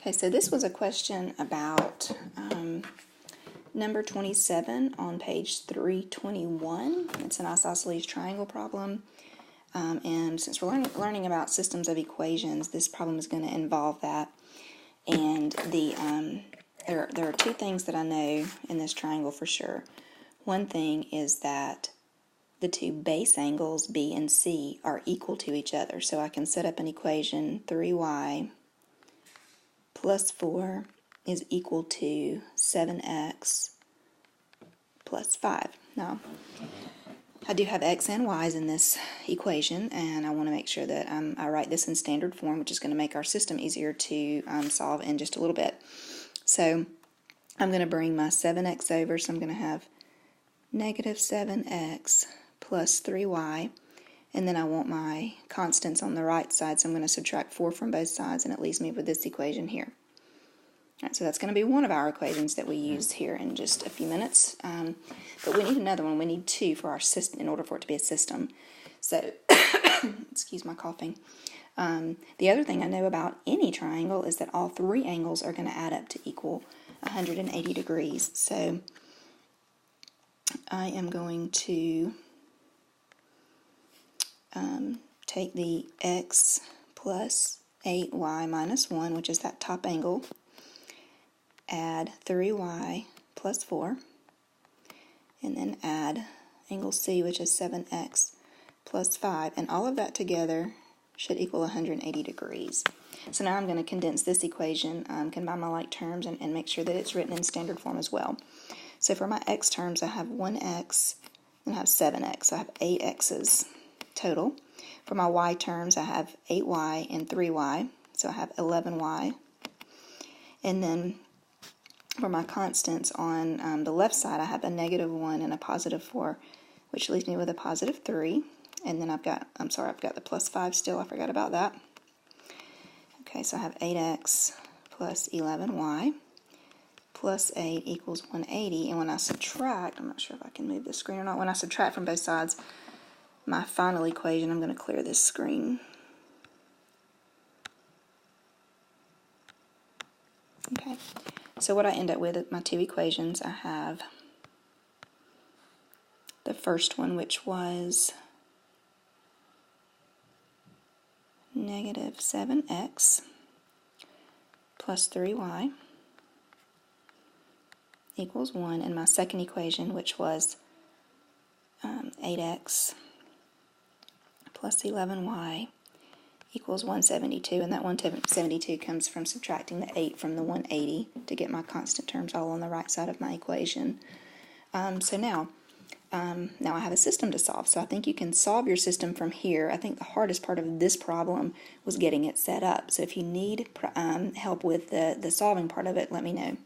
Okay, so this was a question about number 27 on page 321. It's an isosceles triangle problem. And since we're learning about systems of equations, this problem is going to involve that. And there are two things that I know in this triangle for sure. One thing is that the two base angles, B and C, are equal to each other. So I can set up an equation, 3y plus 4 is equal to 7x plus 5. Now, I do have x and y's in this equation, and I want to make sure that I write this in standard form, which is going to make our system easier to solve in just a little bit. So I'm going to bring my 7x over, so I'm going to have negative 7x plus 3y, and then I want my constants on the right side, so I'm going to subtract 4 from both sides, and it leaves me with this equation here. All right, so that's going to be one of our equations that we use here in just a few minutes. But we need another one. We need two for our system in order for it to be a system. So, excuse my coughing. The other thing I know about any triangle is that all three angles are going to add up to equal 180 degrees. So I am going to take the x plus 8y minus 1, which is that top angle, add 3y plus 4, and then add angle C, which is 7x plus 5, and all of that together should equal 180 degrees. So now I'm going to condense this equation, combine my like terms, and make sure that it's written in standard form as well. So for my x terms, I have 1x and I have 7x, so I have 8 x's total. For my y terms, I have 8y and 3y, so I have 11y. And then for my constants on the left side, I have a negative 1 and a positive 4, which leaves me with a positive 3. And then I've got the plus 5 still. I forgot about that. Okay, so I have 8x plus 11y plus 8 equals 180. And when I subtract, I'm not sure if I can move the screen or not. When I subtract from both sides, my final equation, I'm going to clear this screen. Okay, so what I end up with, my two equations, I have the first one, which was negative 7x plus 3y equals 1, and my second equation, which was 8x plus 11y equals 172, and that 172 comes from subtracting the 8 from the 180 to get my constant terms all on the right side of my equation. So now I have a system to solve. So I think you can solve your system from here. I think the hardest part of this problem was getting it set up. So if you need help with the solving part of it, let me know.